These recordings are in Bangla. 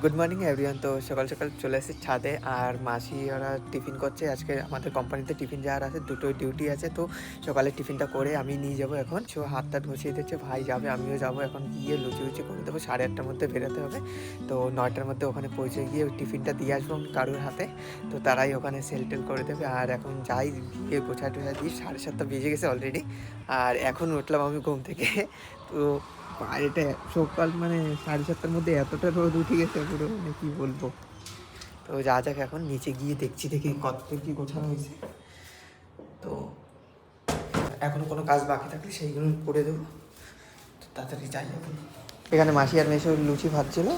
Good morning everyone. তো সকাল সকাল চলে এসেছি ছাদে, আর মাসি ওরা টিফিন করছে। আজকে আমাদের কোম্পানিতে টিফিন যাওয়ার আছে, দুটো ডিউটি আছে। তো সকালে টিফিনটা করে আমি নিয়ে যাবো। এখন সো হাত টাত ঘষিয়ে দিচ্ছে, ভাই যাবে, আমিও যাবো। এখন গিয়ে লুচি উচি করে দেবো, 8:30টার মধ্যে বেরোতে হবে। তো 9টার মধ্যে ওখানে পৌঁছে গিয়ে ওই টিফিনটা দিয়ে আসবো আমি কারোর হাতে। তো তারাই ওখানে সেল টেল করে দেবে। আর এখন যাই গিয়ে গোছা টোছা দিই, 7:30টা বেজে গেছে অলরেডি। আর এখন উঠলাম আমি ঘুম থেকে। তো বাইরেটা সকাল 7:30টার মধ্যে এতটা রোদ উঠে গেছে পুরো, কি বলবো। তো যা যাক, এখন নিচে গিয়ে দেখি কত কি গোছানো হয়েছে। তো এখনো কোনো কাজ বাকি থাকলে সেইগুলো করে দেবো। তো তাড়াতাড়ি যাই এখন। এখানে মাসি আর মেসো লুচি ভাজছিল,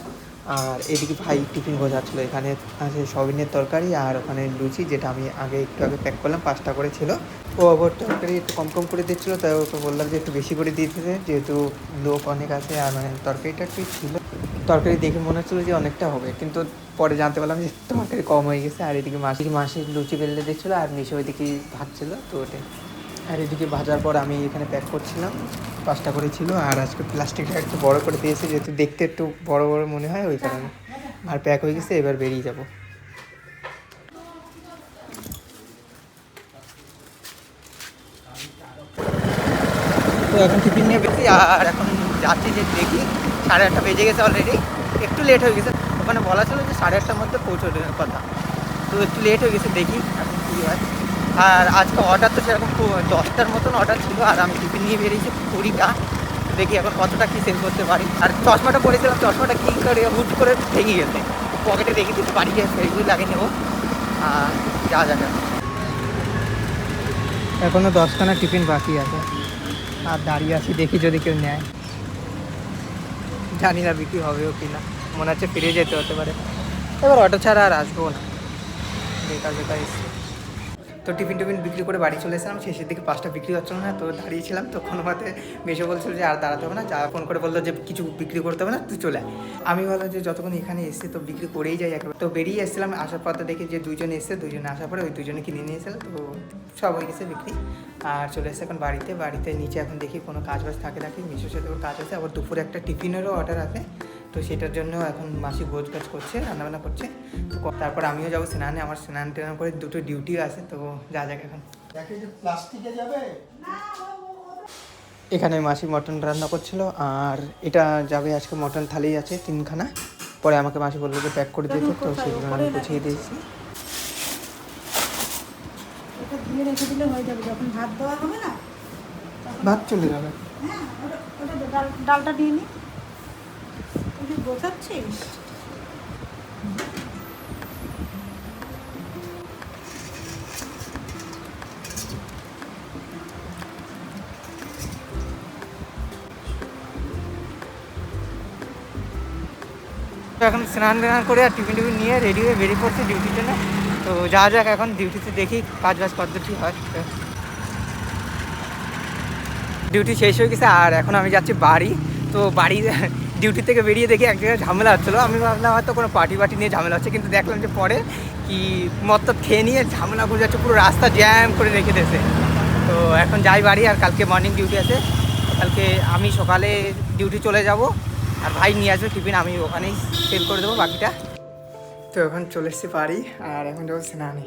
আর এদিকে ভাই টিফিন বোঝাচ্ছিলো। এখানে আছে সবিনের তরকারি, আর ওখানে লুচি, যেটা আমি একটু আগে প্যাক করলাম, 5টা করে ছিল। ও আবার তরকারি একটু কম কম করে দিচ্ছিলো, তাই ওকে বললাম যে একটু বেশি করে দিতে, যেহেতু লোক অনেক আছে। আর তরকারিটা একটু ছিল, তরকারি দেখে মনে হচ্ছিলো যে অনেকটা হবে, কিন্তু পরে জানতে পারলাম যে তরকারি কম হয়ে গেছে। আর এদিকে মাসির লুচি বেললে দিচ্ছিলো, আর মিশো ওইদিকে ভাজছিলো। তো ওটাই। আর এদিকে ভাজার পর আমি এখানে প্যাক করছিলাম, 5টা করে ছিল। আর আজকে প্লাস্টিকটা একটু বড় করে দিয়েছে, যেহেতু দেখতে একটু বড় বড় মনে হয়, ওই কারণে। আর প্যাক হয়ে গেছে, এবার বেরিয়ে যাব। তো এখন টিফিন নিয়ে বেশি, আর এখন যাচ্ছি যে দেখি 8:30 বেজে গেছে অলরেডি। একটু লেট হয়ে গেছে, ওখানে বলা ছিল যে 8:30টার মধ্যে পৌঁছানোর কথা। তো একটু লেট হয়ে গেছে, দেখি এখন কী হয়। আর আজকে অর্ডার তো সেরকম 10টার মতন অর্ডার ছিল, আর আমি টিফিন নিয়ে বেরিয়েছি 20টা। দেখি এখন কতটা কী সেল করতে পারি। আর চশমাটা পরেছিলাম, চশমাটা কী করে হুট করে ভেঙে গেছে, পকেটে রেখে দিতে বাড়ি গিয়ে সেইগুলো লাগিয়ে নেবো। আর যা যাক, এখনও 10খানা টিফিন বাকি আছে। আর দাঁড়িয়ে আছি, দেখি যদি কেউ নেয়। জানি না বিক্রি হবেও কি না, মনে হচ্ছে ফিরে যেতে হতে পারে। এবার অটো ছাড়া আর আসবো না, বেকার বেকার এসছি। তো টিফিন বিক্রি করে বাড়ি চলে এসেছিলাম। শেষের দিকে 5টা বিক্রি হচ্ছিল না, তো দাঁড়িয়েছিলাম। তো কোনো মতে মেশো বলছিল যে আর দাঁড়াতে হবে না, যা ফোন করে বললো যে কিছু বিক্রি করতে হবে না, তুই চলে আয়। আমি বললাম যে যতক্ষণ এখানে এসছি তো বিক্রি করেই যাই একবার। তো বেরিয়ে এসেছিলাম, আসার পথে দেখি যে দুইজনে এসছে, দুইজনে আসার পরে ওই দুজনে কিনে নিয়ে এসেছিলাম। তো সব হয়ে গেছে বিক্রি, আর চলে এসেছে এখন বাড়িতে নিচে। এখন দেখি কোনো কাজ বাজ থাকে নাকি, মিশোর সাথে ওর কাজ আছে। আবার দুপুরে একটা টিফিনেরও অর্ডার আছে, তো সেটার জন্য এখন মাসি গোছ গাছ করছে, রান্নাবান্না করছে। তো তারপর আমিও যাবো স্নানে, আমার স্নান টেনান করে দুটো ডিউটিও আছে। তো যা যাক এখন। প্লাস্টিকে যাবে। এখানে মাসি মটন রান্না করছিল, আর এটা যাবে আজকে মটন থালি আছে 3খানা। পরে আমাকে মাসি বললো যে প্যাক করে দিয়েছে, তো সেগুলো আমি গুছিয়ে দিয়েছি। রেখে দিলে হয়ে যাবে, যখন ভাত দেওয়া হবে না ভাত চলে যাবে। হ্যাঁ, ডালটা দিয়ে নি। তুই গোছাচ্ছিস? তো এখন স্নান টান করে আর টিফিন নিয়ে রেডি হয়ে বেরিয়ে পড়ছি ডিউটির জন্য। তো যা যাক, এখন ডিউটিতে দেখি কাজ বাজ পদ্ধতি হয়। ডিউটি শেষ হয়ে গেছে, আর এখন আমি যাচ্ছি বাড়ি। তো বাড়ি ডিউটি থেকে বেরিয়ে দেখি এক জায়গায় ঝামেলা হচ্ছিলো। আমি ভাবলাম হয়তো কোনো পার্টি নিয়ে ঝামেলা হচ্ছে, কিন্তু দেখলাম যে পরে কি মদ খেয়ে নিয়ে ঝামেলা করে যাচ্ছে, পুরো রাস্তা জ্যাম করে রেখে দিয়েছে। তো এখন যাই বাড়ি, আর কালকে মর্নিং ডিউটি আছে। কালকে আমি সকালে ডিউটি চলে যাব, আর ভাই নিয়ে আসবে টিফিন, আমি ওখানেই সেল করে দেবো বাকিটা। তো এখন চলে এসেছি বাড়ি, আর এখন যাবো স্নানে।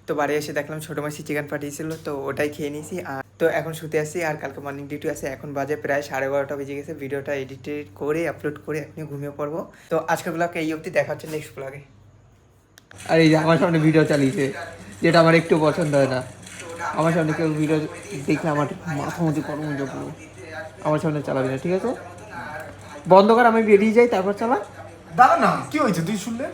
তো বাড়ি এসে দেখলাম ছোটো মাসি চিকেন পাঠিয়েছিল, তো ওটাই খেয়ে নিয়েছি। আর তো এখন শুতে আসি, আর কালকে মর্নিং ডিউটি আছে। এখন বাজে প্রায় 12:30 বেজে গেছে। ভিডিওটা এডিট করে আপলোড করে এখনই ঘুমিয়ে পড়বো। তো আজকের ব্লগে এই অবধি, দেখা হচ্ছে নেক্সট ব্লগে। আর এই যে আমার সামনে ভিডিও চালিয়েছে, যেটা আমার একটু পছন্দ হয় না। আমার সামনে কেউ ভিডিও দেখলে আমার মাথা মুজি করো পুরো। আমার সামনে চালাবি না, ঠিক আছে? বন্ধ কর, আমি বেরিয়ে যাই, তারপর চালা। দাঁড়া না, কি হয়েছে তুই শুনলে?